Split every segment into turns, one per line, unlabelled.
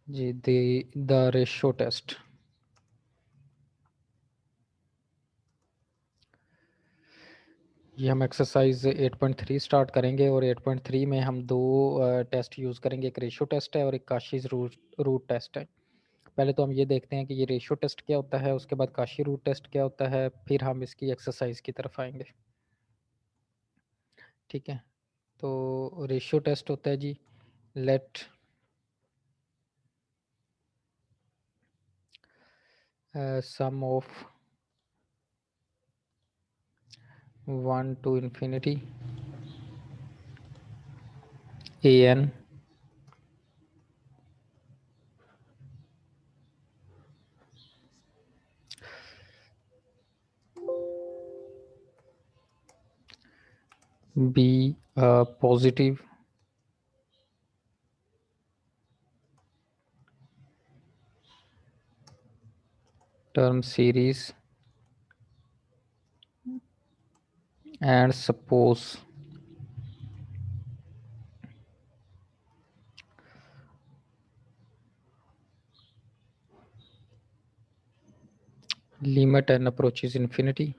Ji the ratio test. ये हम exercise 8.3 start करेंगे और 8.3 में हम दो टेस्ट यूज़ करेंगे, एक रेशो टेस्ट है और एक काशीज रूट टेस्ट है। पहले तो हम ये देखते हैं कि ये रेशो टेस्ट क्या होता है, उसके बाद काशी रूट टेस्ट क्या होता है, फिर हम इसकी एक्सरसाइज की तरफ आएंगे। ठीक है, तो रेशियो टेस्ट होता है जी, let sum of 1 to infinity an be a positive term series and suppose limit n approaches infinity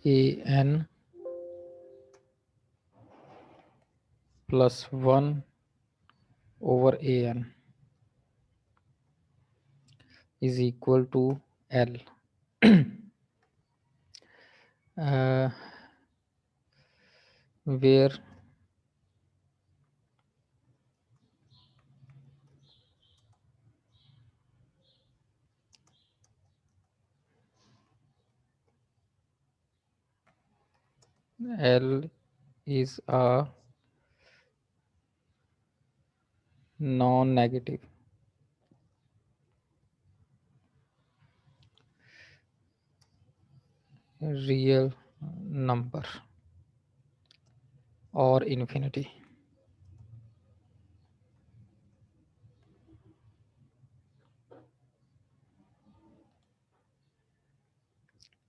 an plus 1 over an is equal to L. Where L is a non-negative real number or infinity.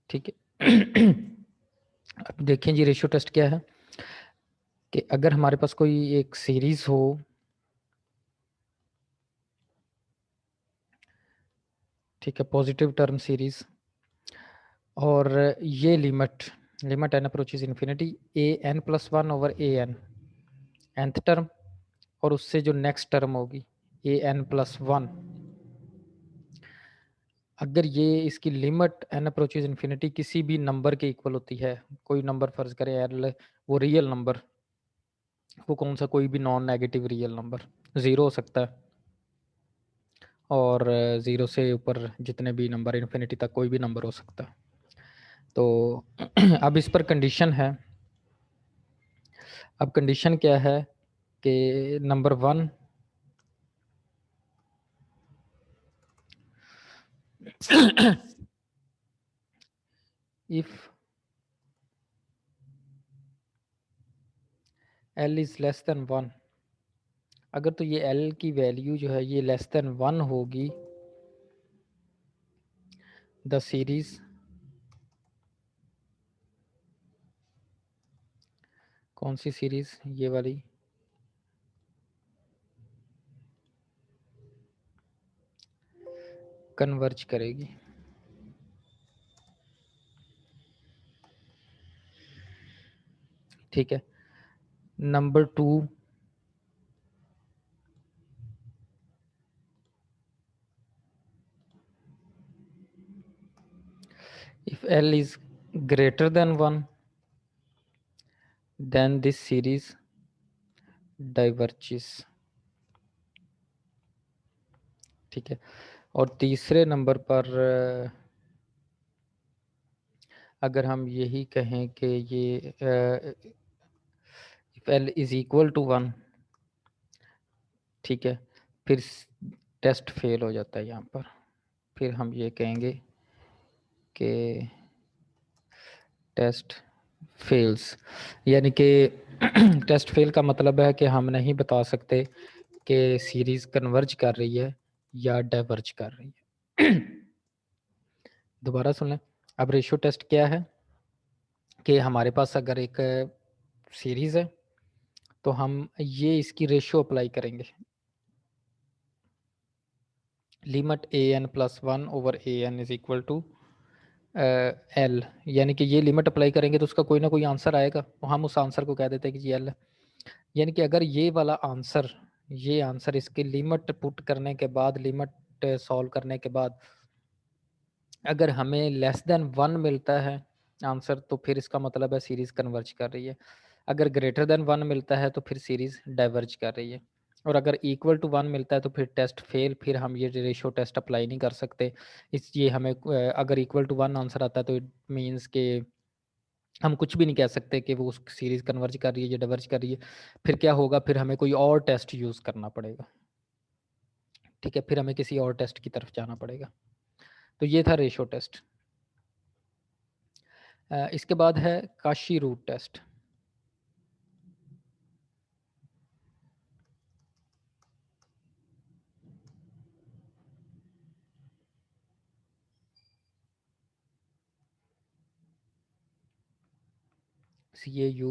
ठीक है। अब देखें जी ratio test क्या है कि अगर हमारे पास कोई एक सीरीज हो, ठीक है, पॉजिटिव टर्म सीरीज, और ये limit n approaches infinity a n plus 1 over a N nth term, और उससे जो नेक्स्ट टर्म होगी ए एन प्लस 1, अगर ये इसकी लिमिट एन अप्रोचेज इन्फिनिटी किसी भी नंबर के इक्वल होती है, कोई नंबर फर्ज करें एल, वो रियल नंबर, वो कौन सा, कोई भी non negative real number, zero हो सकता है, और ज़ीरो से ऊपर जितने भी नंबर इन्फिनिटी तक कोई भी नंबर हो सकता है। तो अब इस पर कंडीशन है, अब कंडीशन क्या है कि number 1 if L is less than 1, अगर तो ये L की वैल्यू जो है ये लेस देन 1 होगी, द सीरीज कौन सी सीरीज, ये वाली, कन्वर्ज करेगी। ठीक है, number 2 if L is greater than 1 then this series diverges। ठीक है, और तीसरे नंबर पर अगर हम यही कहें कि ये if L is equal to 1, ठीक है, फिर टेस्ट फेल हो जाता है यहाँ पर, फिर हम ये कहेंगे कि टेस्ट फेल्स, यानी कि टेस्ट फेल का मतलब है कि हम नहीं बता सकते कि सीरीज कन्वर्ज कर रही है या डाइवर्ज कर रही है। दोबारा सुन लें, अब रेशियो टेस्ट क्या है कि हमारे पास अगर एक सीरीज़ है, तो हम ये इसकी रेशियो अप्लाई करेंगे। Limit an plus 1 over an is equal to L, यानी कि ये लिमिट अप्लाई करेंगे तो उसका कोई ना कोई आंसर आएगा, तो हम उस आंसर को कह देते हैं कि जी एल है। यानी कि अगर ये वाला आंसर, ये आंसर इसकी लिमिट पुट करने के बाद, लिमिट सॉल्व करने के बाद अगर हमें लेस देन 1 मिलता है आंसर, तो फिर इसका मतलब है सीरीज़ कन्वर्ज कर रही है। अगर ग्रेटर देन 1 मिलता है तो फिर सीरीज़ डाइवर्ज कर रही है। और अगर इक्वल टू 1 मिलता है तो फिर टेस्ट फेल, फिर हम ये रेशियो टेस्ट अप्लाई नहीं कर सकते। इसलिए हमें अगर इक्वल टू 1 आंसर आता है तो इट मीन्स कि हम कुछ भी नहीं कह सकते कि वो उस सीरीज़ कन्वर्ज कर रही है या डाइवर्ज कर रही है। फिर क्या होगा, फिर हमें कोई और टेस्ट यूज़ करना पड़ेगा। ठीक है, फिर हमें किसी और टेस्ट की तरफ जाना पड़ेगा। तो ये था रेशियो टेस्ट। इसके बाद है Cauchy root test. CAU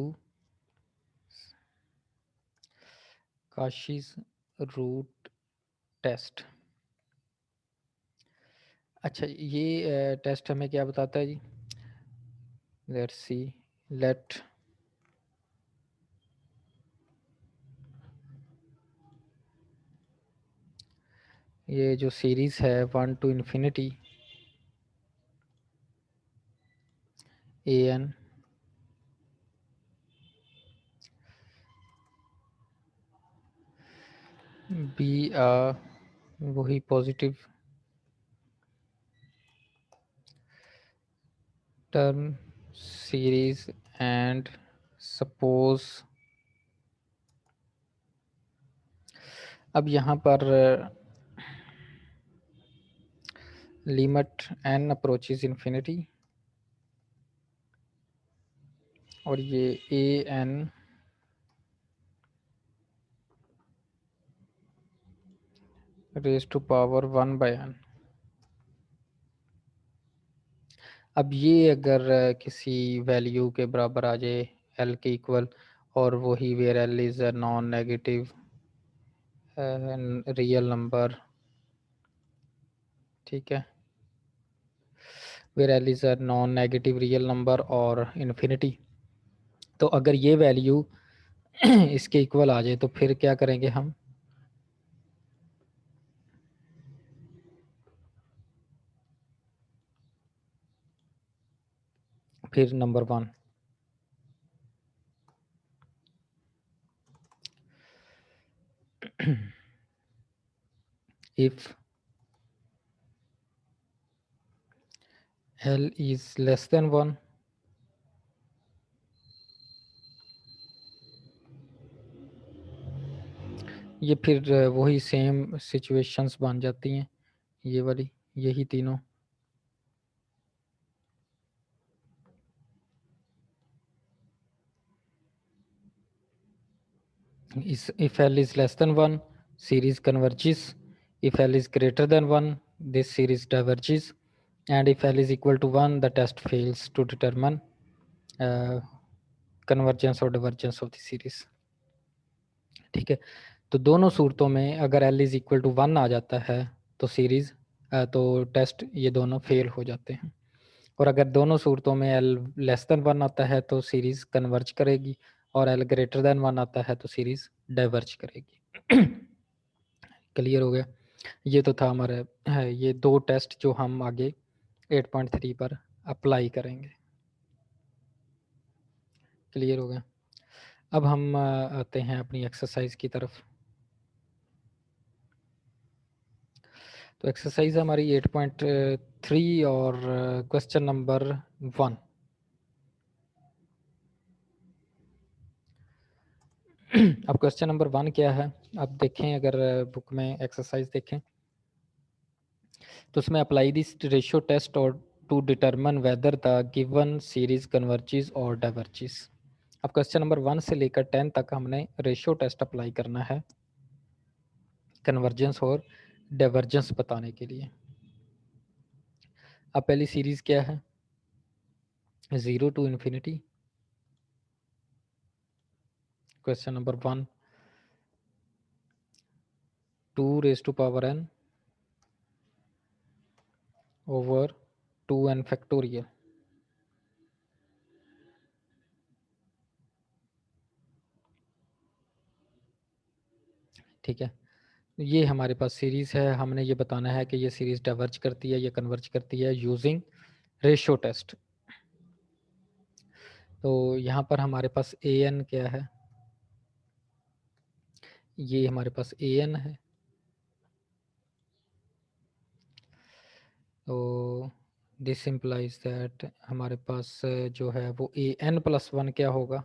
Cauchy's root test. अच्छा, ये टेस्ट हमें क्या बताता है जी? लेट्स सी, लेट ये जो सीरीज है 1 टू इन्फिनिटी an बी वही positive term series and suppose, अब यहाँ पर लिमिट n अप्रोचेस इन्फिनिटी और ये an raise to power 1/n। अब ये अगर किसी वैल्यू के बराबर आ जाए एल के इक्वल, और वही where L is a non negative real number, ठीक है, where L is a non negative real number और इन्फिनिटी, तो अगर ये वैल्यू इसके इक्वल आ जाए तो फिर क्या करेंगे हम? फिर number 1, if L is less than 1, ये फिर वही सेम सिचुएशंस बन जाती हैं, ये वाली, यही तीनों। If L is less than 1, series converges. If L is greater than 1, this series diverges. And if L is equal to 1, the test fails to determine convergence or divergence of the series. ठीक है, तो दोनों सूरतों में अगर L is equal to 1 आ जाता है तो सीरीज तो टेस्ट ये दोनों फेल हो जाते हैं। और अगर दोनों सूरतों में L लेस देन 1 आता है तो सीरीज कन्वर्ज करेगी, और L ग्रेटर देन 1 आता है तो सीरीज डाइवर्ज करेगी। क्लियर हो गया? ये तो था हमारा है ये 2 टेस्ट जो हम आगे 8.3 पर अप्लाई करेंगे। क्लियर हो गया? अब हम आते हैं अपनी एक्सरसाइज की तरफ। तो एक्सरसाइज हमारी 8.3 और क्वेश्चन नंबर 1। अब क्वेश्चन नंबर 1 क्या है? अब देखें, अगर बुक में एक्सरसाइज देखें तो उसमें अप्लाई दिस रेशियो टेस्ट और to determine whether the given series converges और डाइवर्जेस। अब क्वेश्चन नंबर 1 से लेकर 10 तक हमने रेशियो टेस्ट अप्लाई करना है कन्वर्जेंस और डाइवर्जेंस बताने के लिए। अब पहली सीरीज क्या है? 0 to infinity. Question number 1, 2 raised to power n over 2n factorial. ठीक है, ये हमारे पास सीरीज़ है, हमने ये बताना है कि ये सीरीज़ डाइवर्ज करती है या कन्वर्ज करती है यूजिंग रेशियो टेस्ट। तो यहाँ पर हमारे पास ए एन क्या है, ये हमारे पास ए एन है। तो दिस इम्प्लाइज दैट हमारे पास जो है वो ए एन प्लस वन क्या होगा,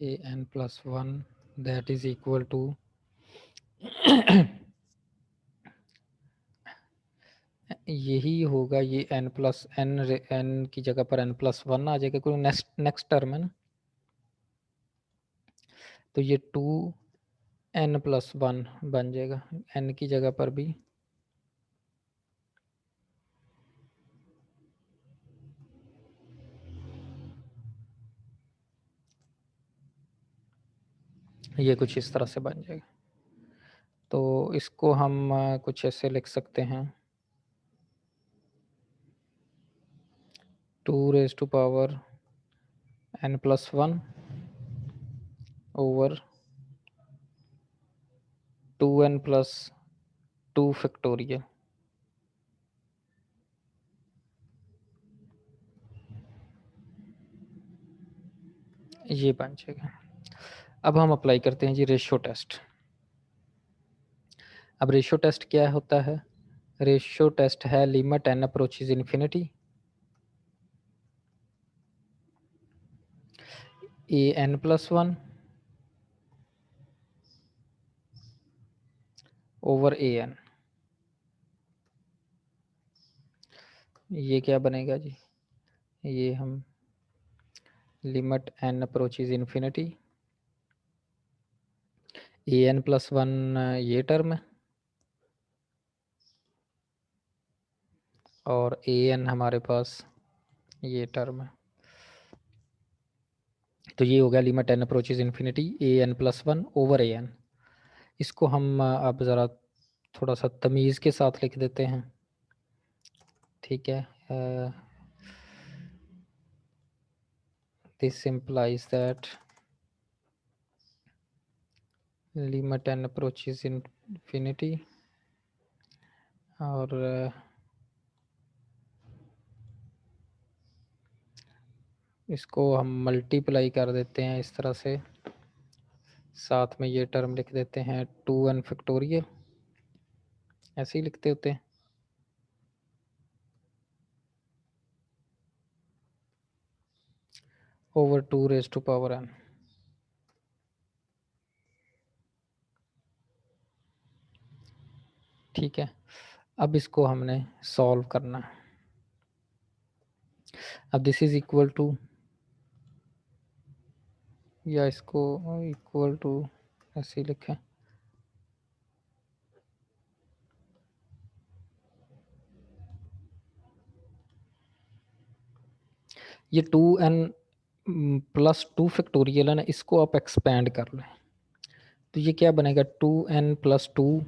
a n plus one that is equal to यही होगा, ये एन प्लस एन, एन की जगह पर एन प्लस वन आ जाएगा, कोई नेक्स्ट नेक्स्ट टर्म है ना। तो ये टू एन प्लस वन बन जाएगा, एन की जगह पर भी ये कुछ इस तरह से बन जाएगा। तो इसको हम कुछ ऐसे लिख सकते हैं, 2 raise to power n plus one over 2n plus 2 factorial. ये बन जाएगा। अब हम अप्लाई करते हैं जी रेशियो टेस्ट। अब रेशियो टेस्ट क्या होता है, रेशियो टेस्ट है limit n approaches infinity a n plus one over a n. ये क्या बनेगा जी, ये हम limit n approaches infinity a n plus one ये टर्म है और ए एन हमारे पास ये टर्म है। तो ये हो गया limit n approaches infinity a n plus one over a N. इसको हम अब ज़रा थोड़ा सा तमीज़ के साथ लिख देते हैं, ठीक है। This implies that limit n approaches infinity और इसको हम मल्टीप्लाई कर देते हैं इस तरह से, साथ में ये टर्म लिख देते हैं 2n फैक्टोरियल, ऐसे ही लिखते होते हैं। Over 2 raise to power n। ठीक है, अब इसको हमने सॉल्व करना है। अब दिस इज इक्वल टू, या इसको इक्वल टू ऐसे ही लिखें, ये 2n प्लस 2 फैक्टोरियल है ना, इसको आप एक्सपेंड कर लें तो ये क्या बनेगा, 2n plus 2,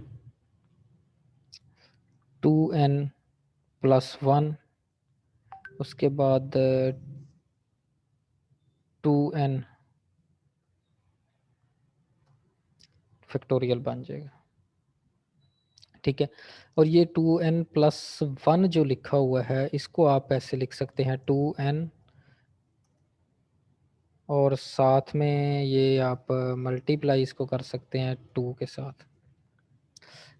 2n plus one, उसके बाद 2n फैक्टोरियल बन जाएगा। ठीक है, और ये 2n प्लस वन जो लिखा हुआ है इसको आप ऐसे लिख सकते हैं 2n और साथ में ये आप मल्टीप्लाई इसको कर सकते हैं 2 के साथ,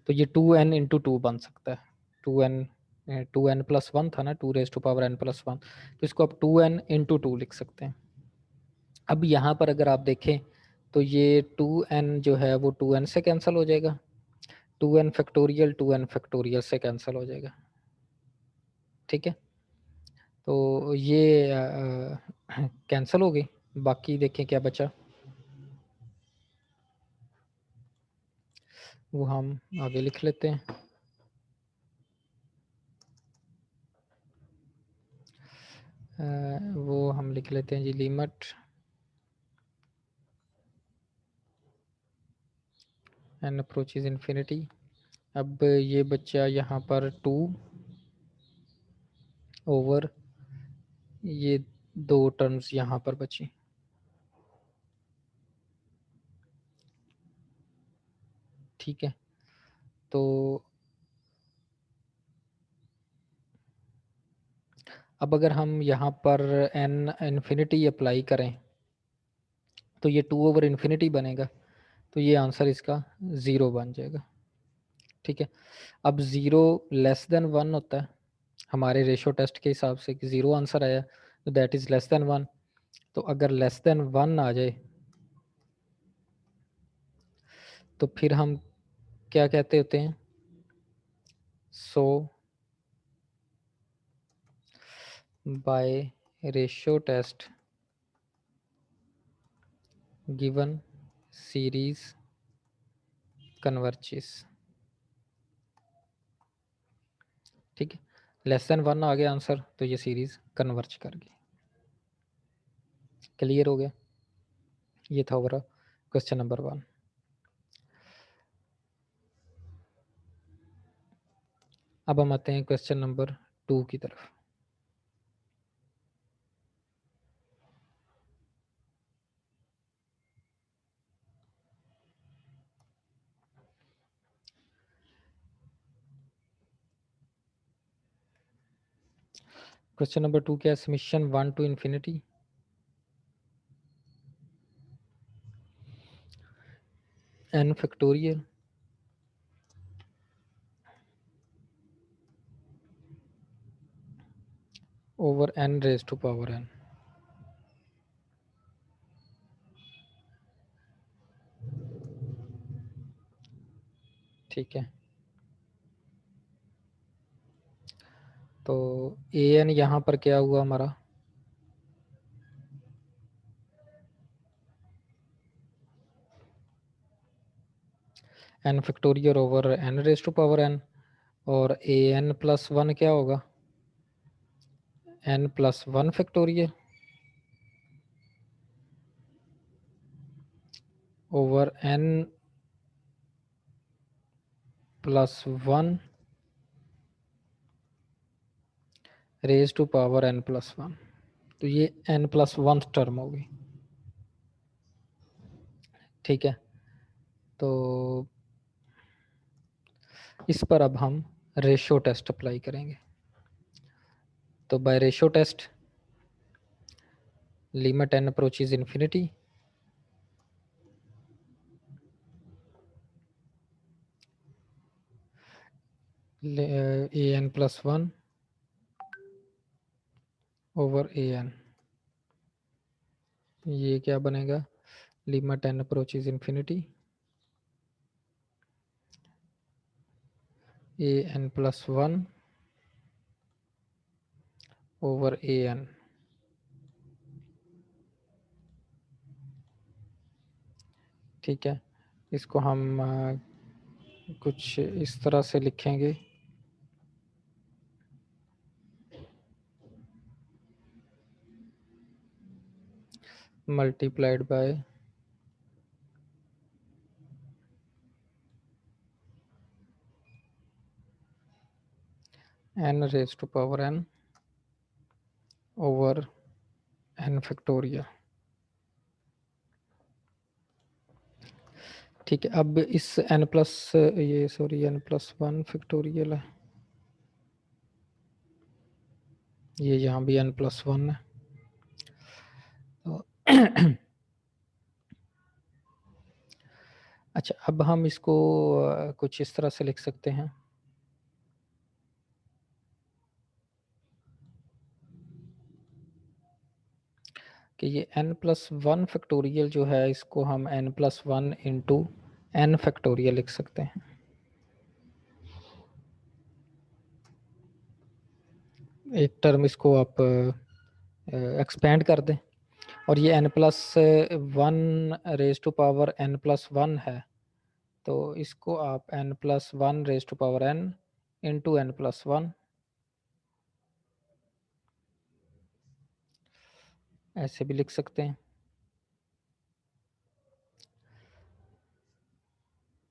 तो ये 2n इंटू टू बन सकता है। 2n प्लस वन था ना, 2 raise to power n plus one, तो इसको आप 2n इंटू टू लिख सकते हैं। अब यहाँ पर अगर आप देखें तो ये 2n जो है वो 2n से कैंसिल हो जाएगा, 2n फैक्टोरियल से कैंसिल हो जाएगा। ठीक है, तो ये कैंसिल हो गई, बाकी देखें क्या बचा, वो हम आगे लिख लेते हैं। लिख लेते हैं जी लिमिट n अप्रोचेज इन्फिनिटी। अब ये बच्चा यहाँ पर 2 ओवर ये 2 टर्म्स यहाँ पर बची। ठीक है, तो अब अगर हम यहाँ पर n इन्फिनिटी अप्लाई करें तो ये 2 ओवर इन्फिनिटी बनेगा, तो ये आंसर इसका 0 बन जाएगा। ठीक है, अब 0 लेस देन 1 होता है हमारे रेशो टेस्ट के हिसाब से कि 0 आंसर आया, तो दैट इज लेस देन 1। तो अगर लेस देन 1 आ जाए तो फिर हम क्या कहते होते हैं, so by ratio test given series converges. ठीक है, लेस देन 1 आ गया आंसर तो ये सीरीज कन्वर्ज कर गई। क्लियर हो गया, ये था हमारा क्वेश्चन नंबर 1। अब हम आते हैं क्वेश्चन नंबर 2 की तरफ। क्वेश्चन नंबर 2 क्या है, summation 1 to infinity n factorial over n raise to power n। ठीक है, तो ए एन यहाँ पर क्या हुआ हमारा, n factorial over n raise to power n, और ए एन प्लस 1 क्या होगा, n plus 1 factorial over n plus 1 raise to power n plus 1। तो ये n प्लस 1 टर्म होगी। ठीक है, तो इस पर अब हम रेशियो टेस्ट अप्लाई करेंगे। तो by ratio test limit n approaches infinity a n plus 1 over a n, ये क्या बनेगा, limit n approaches infinity a n plus 1 over a n. ठीक है, इसको हम कुछ इस तरह से लिखेंगे, multiplied by n raise to power n over n factorial. ठीक है, अब इस n प्लस ये सॉरी n प्लस 1 फैक्टोरियल है, ये यहाँ भी n प्लस 1 है। तो अच्छा, अब हम इसको कुछ इस तरह से लिख सकते हैं कि ये n प्लस 1 फैक्टोरियल जो है इसको हम n plus 1 into n factorial लिख सकते हैं। एक टर्म इसको आप एक्सपेंड कर दें, और ये n plus 1 raise to power n plus 1 है, तो इसको आप n plus 1 raise to power n into n plus 1 ऐसे भी लिख सकते हैं,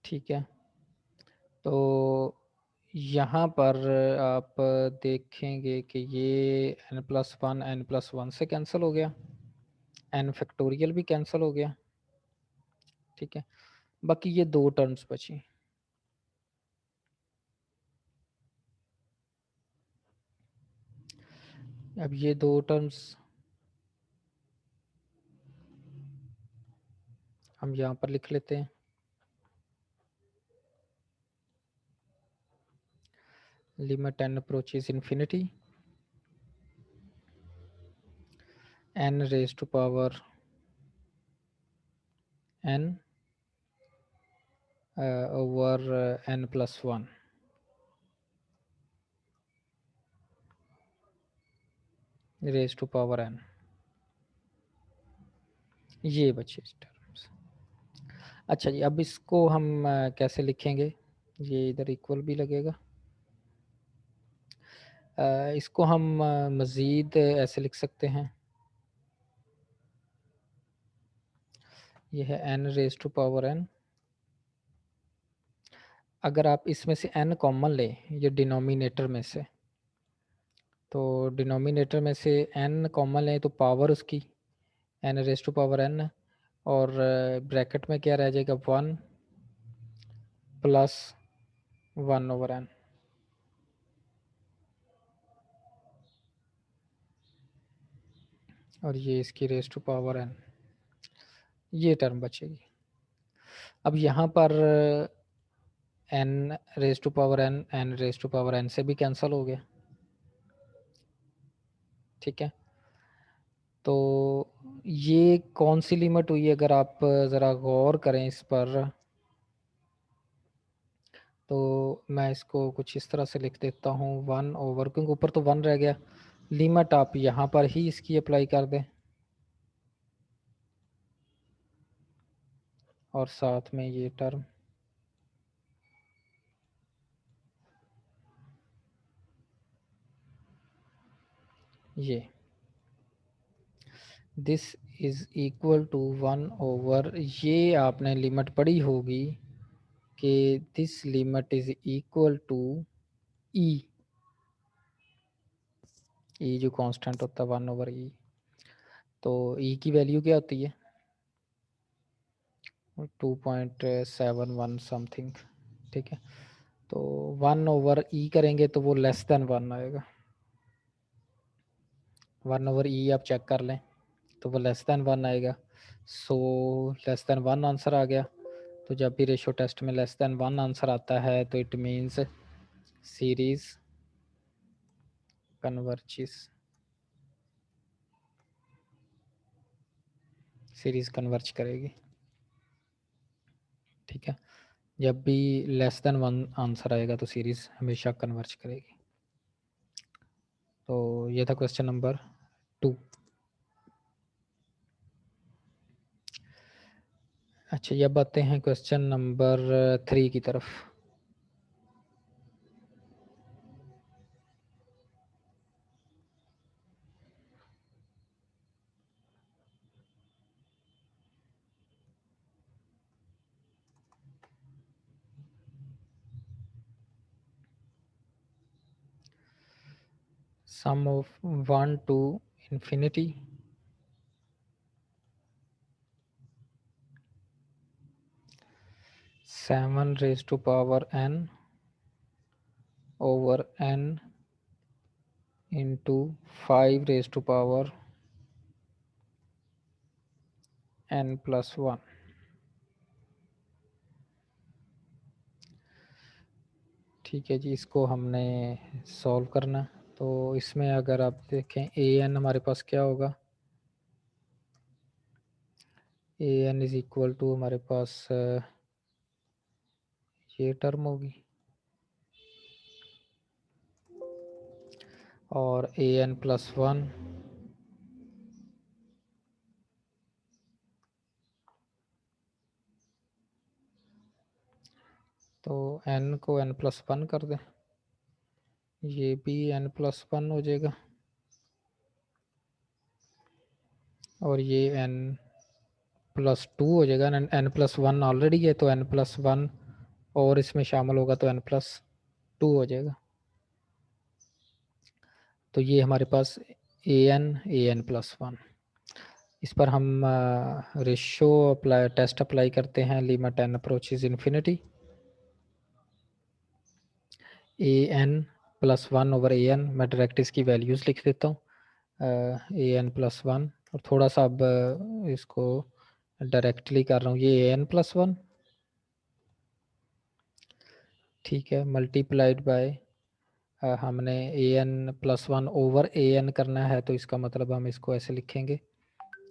ठीक है। तो यहाँ पर आप देखेंगे कि ये n+1 n+1 से कैंसिल हो गया, n फैक्टोरियल भी कैंसिल हो गया, ठीक है। बाकी ये दो टर्म्स बची। अब ये दो टर्म्स हम यहाँ पर लिख लेते हैं। Limit n approaches infinity, n raise to power n over n+1 raise to power n, ये बचे टर्म्स। अच्छा जी, अब इसको हम कैसे लिखेंगे, ये इधर इक्वल भी लगेगा। इसको हम मज़ीद ऐसे लिख सकते हैं, ये है n raise to power n। अगर आप इसमें से n कॉमन लें ये डिनोमिनेटर में से, तो डिनोमिनेटर में से n कॉमन लें तो पावर उसकी n raise to power n, और ब्रैकेट में क्या रह जाएगा 1 प्लस 1/n, और ये इसकी रेज टू पावर n, ये टर्म बचेगी। अब यहाँ पर n raise to power n raise to power n से भी कैंसिल हो गया, ठीक है। तो ये कौन सी लिमिट हुई, अगर आप ज़रा गौर करें इस पर, तो मैं इसको कुछ इस तरह से लिख देता हूँ 1/, क्योंकि ऊपर तो 1 रह गया, लिमिट आप यहाँ पर ही इसकी अप्लाई कर दें, और साथ में ये टर्म, ये दिस इज़ इक्वल टू 1/, ये आपने लिमिट पढ़ी होगी कि this limit is equal to e, e जो कांस्टेंट होता है 1/e, तो ई की वैल्यू क्या होती है 2.71 समथिंग, ठीक है। तो 1/e करेंगे तो वो लेस देन 1 आएगा, 1/e आप चेक कर लें तो वो लेस देन 1 आएगा। सो लेस देन 1 आंसर आ गया। तो जब भी रेशो टेस्ट में लेस देन 1 आंसर आता है तो it means series converges, series converge करेगी, ठीक है। जब भी लेस देन 1 आंसर आएगा तो सीरीज हमेशा कन्वर्ज करेगी। तो ये था क्वेश्चन नंबर 2। अच्छा, ये अब आते हैं क्वेश्चन नंबर 3 की तरफ। Sum of 1 to infinity seven raise to power n over n into 5 raise to power n+1। ठीक है जी, इसको हमने सॉल्व करना। तो इसमें अगर आप देखें ए एन हमारे पास क्या होगा, a N is equal to हमारे पास ये टर्म होगी, और an+1 तो n को n+1 कर दें, ये भी n+1 हो जाएगा। और ये n+2 हो जाएगा। n+1 ऑलरेडी है तो n+1 और इसमें शामिल होगा तो n+2 हो जाएगा। तो ये हमारे पास an+1। इस पर हम रेशो अप्लाई टेस्ट अप्लाई करते हैं। Limit n approaches infinity, an+1/an। मैं डायरेक्ट इसकी वैल्यूज़ लिख देता हूँ, an+1। और थोड़ा सा अब इसको डायरेक्टली कर रहा हूँ, ये an+1, ठीक है, मल्टीप्लाइड बाय हमने an+1/an करना है, तो इसका मतलब हम इसको ऐसे लिखेंगे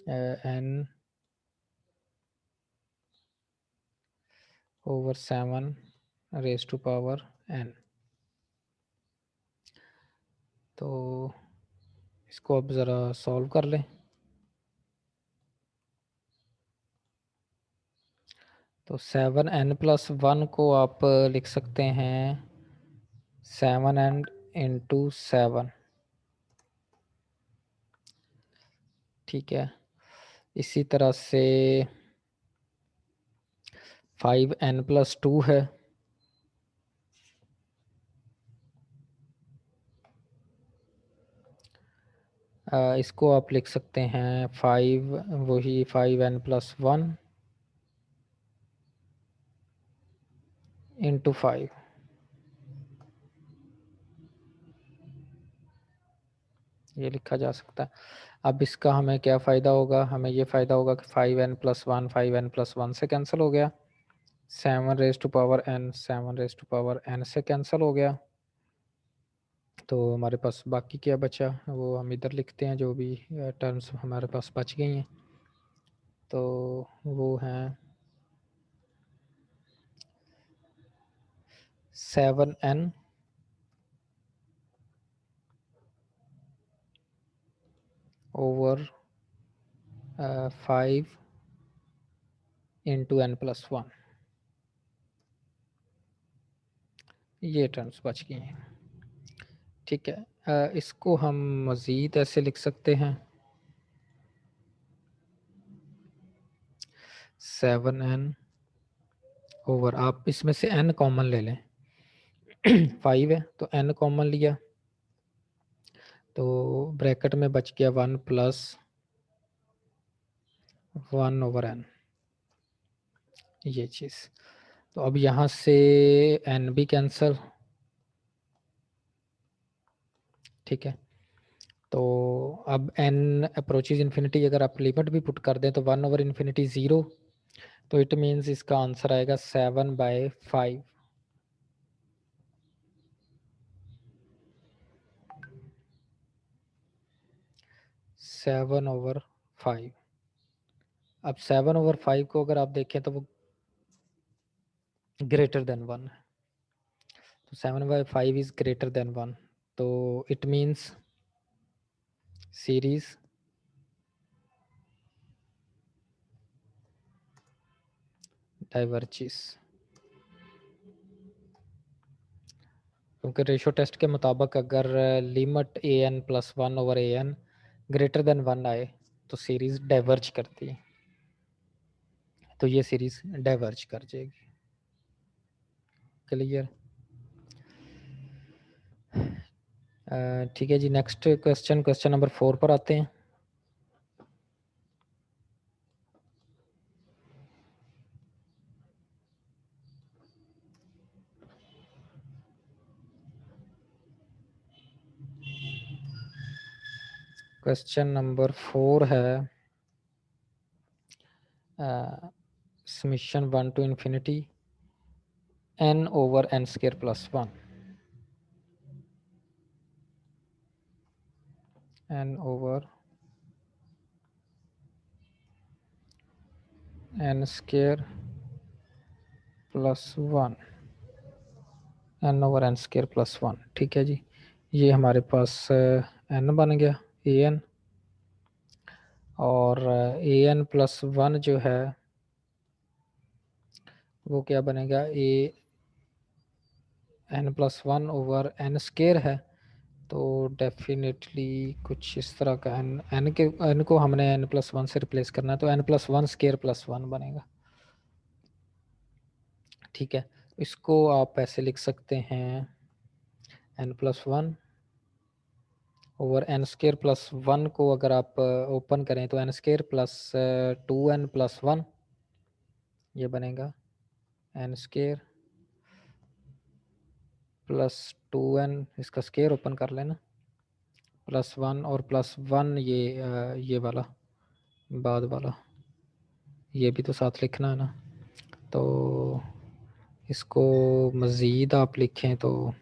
n/7n। तो इसको अब ज़रा सॉल्व कर लें। तो 7n+1 को आप लिख सकते हैं 7n×7, ठीक है। इसी तरह से 5n+2 है, इसको आप लिख सकते हैं 5n+1 × 5। ये लिखा जा सकता है। अब इसका हमें क्या फ़ायदा होगा, हमें ये फ़ायदा होगा कि 5n+1 से कैंसिल हो गया, 7n से कैंसिल हो गया। तो हमारे पास बाकी क्या बचा वो हम इधर लिखते हैं, जो भी टर्म्स हमारे पास बच गई हैं। तो वो हैं 7n over 5 × n+1, ये टर्म्स बच गई हैं, ठीक है। इसको हम मज़ीद ऐसे लिख सकते हैं 7n ओवर, आप इसमें से n कॉमन ले लें 5 है तो n कॉमन लिया तो ब्रैकेट में बच गया 1+1/n, ये चीज़। तो अब यहाँ से n भी कैंसिल, ठीक है। तो अब n अप्रोचेज इन्फिनिटी, अगर आप लिमिट भी पुट कर दें तो 1/∞ 0, तो इट मीन्स इसका आंसर आएगा 7/5। 7/5। अब 7/5 को अगर आप देखें तो वो ग्रेटर देन 1 है, तो 7/5 इज ग्रेटर देन 1, तो इट मीन्स सीरीज डाइवर्जेस। क्योंकि रेशो टेस्ट के मुताबिक अगर लिमिट an+1/an ग्रेटर देन 1 आए तो सीरीज डाइवर्ज करती है, तो ये सीरीज डाइवर्ज कर जाएगी। क्लियर, ठीक है जी। नेक्स्ट क्वेश्चन नंबर 4 पर आते हैं। क्वेश्चन नंबर 4 है summation 1 to infinity n/n² + 1, n/n² + 1, n/n² + 1, ठीक है जी। ये हमारे पास n बन गया an, और an+1 जो है वो क्या बनेगा, n+1/n² है, तो डेफिनेटली कुछ इस तरह का n को हमने n+1 से रिप्लेस करना है, तो n+1 स्केयर +1 बनेगा। ठीक है, इसको आप ऐसे लिख सकते हैं n+1 ओवर n स्केयर +1 को अगर आप ओपन करें तो n स्केयर +2n+1 ये बनेगा n स्केयर +2n, इसका स्केयर ओपन कर लेना, +1 और +1 ये वाला बाद वाला ये भी तो साथ लिखना है ना। तो इसको मज़ीद आप लिखें तो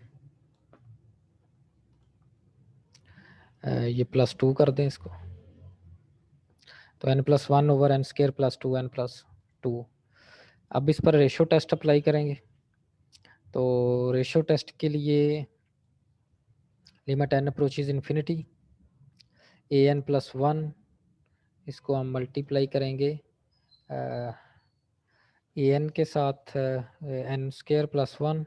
ये +2 कर दें इसको, तो n+1 over n square +2n+2। अब इस पर रेशो टेस्ट अप्लाई करेंगे। तो रेशो टेस्ट के लिए limit n approaches infinity an+1, इसको हम मल्टीप्लाई करेंगे an के साथ n square +1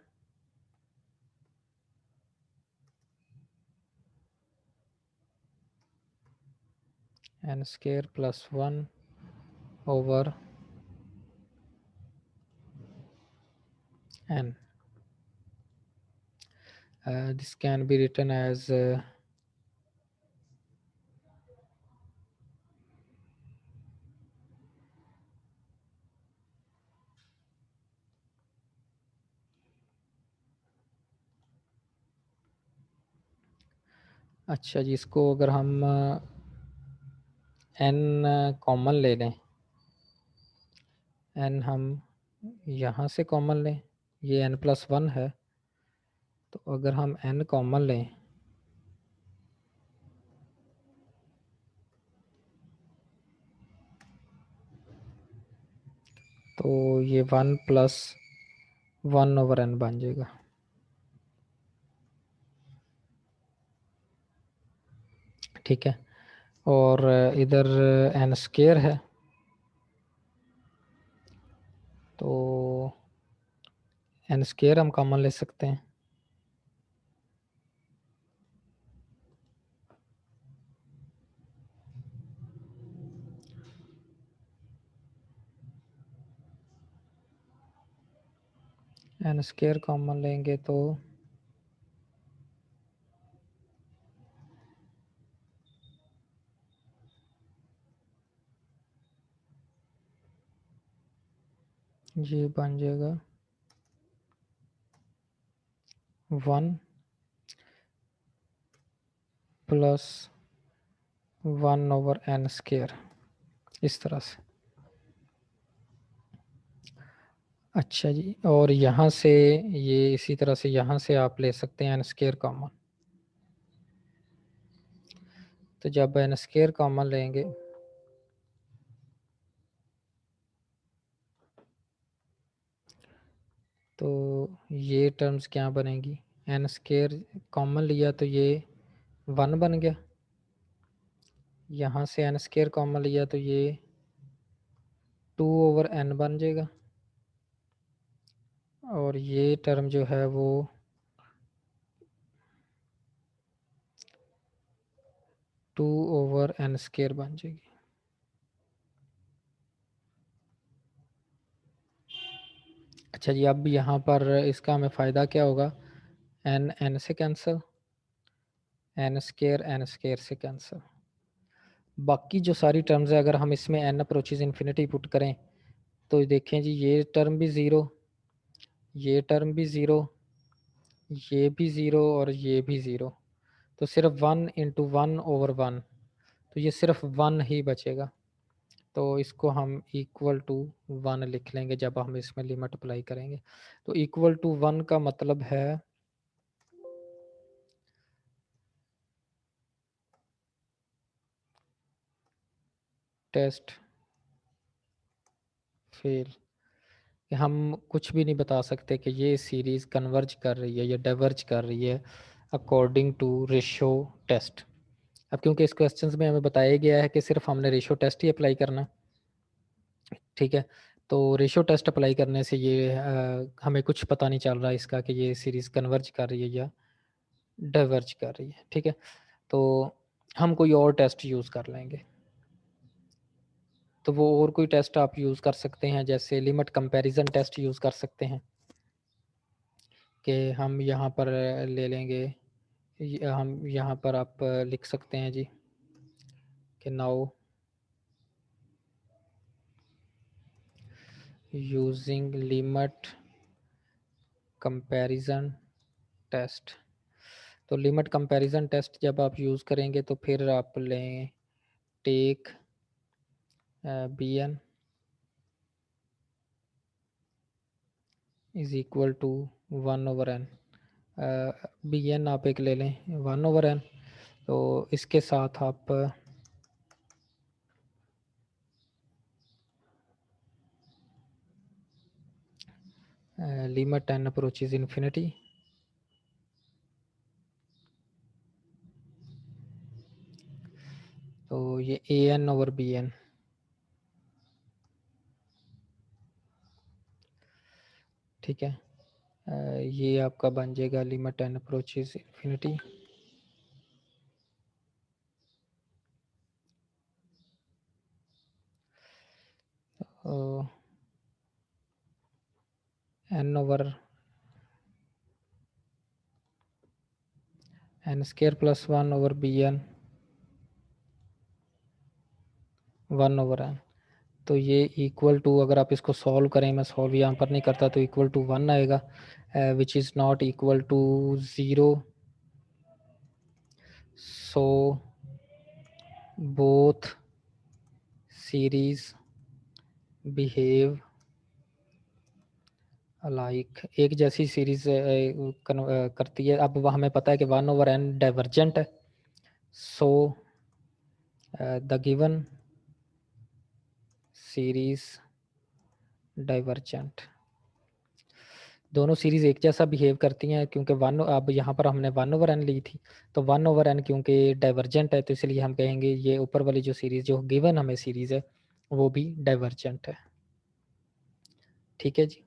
n square +1 over n. This can be written as अच्छा जी, इसको अगर हम n कॉमन ले लें, n हम यहाँ से कॉमन लें, ये n+1 है, तो अगर हम n कॉमन लें तो ये 1+1 ओवर n बन जाएगा। ठीक है, और इधर n स्केयर है, तो n स्केयर हम कॉमन ले सकते हैं, n स्केयर कॉमन लेंगे तो ये बन जाएगा 1+1 ओवर n स्केयर, इस तरह से। अच्छा जी, और यहाँ से ये इसी तरह से यहाँ से आप ले सकते हैं n स्केयर कॉमन। तो जब n स्केयर कॉमन लेंगे तो ये टर्म्स क्या बनेगी, n स्केयर कॉमन लिया तो ये 1 बन गया, यहाँ से n स्केयर कॉमन लिया तो ये 2 ओवर n बन जाएगा, और ये टर्म जो है वो 2 ओवर n स्केयर बन जाएगी। अच्छा जी, अब यहाँ पर इसका हमें फ़ायदा क्या होगा, n n से कैंसिल, n स्केयर से कैंसिल, बाकी जो सारी टर्म्स है अगर हम इसमें n अप्रोचेज इन्फिनिटी पुट करें तो देखें जी, ये टर्म भी ज़ीरो, ये टर्म भी ज़ीरो, ये भी ज़ीरो और ये भी ज़ीरो, तो सिर्फ 1 × 1/1, तो ये सिर्फ 1 ही बचेगा। तो इसको हम इक्वल टू 1 लिख लेंगे जब हम इसमें लिमिट अप्लाई करेंगे। तो इक्वल टू 1 का मतलब है टेस्ट फेल। हम कुछ भी नहीं बता सकते कि ये सीरीज़ कन्वर्ज कर रही है या डाइवर्ज कर रही है अकॉर्डिंग टू रेशो टेस्ट। अब क्योंकि इस क्वेश्चंस में हमें बताया गया है कि सिर्फ हमने रेशो टेस्ट ही अप्लाई करना, ठीक है, तो रेशो टेस्ट अप्लाई करने से ये हमें कुछ पता नहीं चल रहा है इसका कि ये सीरीज़ कन्वर्ज कर रही है या डाइवर्ज कर रही है, ठीक है। तो हम कोई और टेस्ट यूज़ कर लेंगे। तो वो और कोई टेस्ट आप यूज़ कर सकते हैं, जैसे लिमिट कंपैरिजन टेस्ट यूज़ कर सकते हैं कि हम यहाँ पर ले लेंगे, हम यहाँ पर आप लिख सकते हैं जी कि now using limit comparison test. तो लिमिट कंपैरिजन टेस्ट जब आप यूज़ करेंगे तो फिर आप लें take b n is equal to 1/n। B n आप एक ले लें 1/n। तो इसके साथ आप लिमिट n अप्रोचेज इन्फिनिटी, तो ये a n over b n, ठीक है। ये आपका बन जाएगा limit n approaches infinity n over n square plus 1 over b n 1/n। तो ये इक्वल टू, अगर आप इसको सॉल्व करें, मैं सॉल्व यहाँ पर नहीं करता, तो इक्वल टू 1 आएगा, which is not equal to 0। So both series behave like, एक जैसी सीरीज करती है। अब हमें पता है कि 1/n डाइवर्जेंट है, so the given series divergent. दोनों सीरीज एक जैसा बिहेव करती हैं क्योंकि वन, अब यहाँ पर हमने 1/n ली थी, तो 1/n क्योंकि डाइवर्जेंट है तो इसलिए हम कहेंगे ये ऊपर वाली जो सीरीज जो गिवन हमें सीरीज है वो भी डाइवर्जेंट है, ठीक है जी।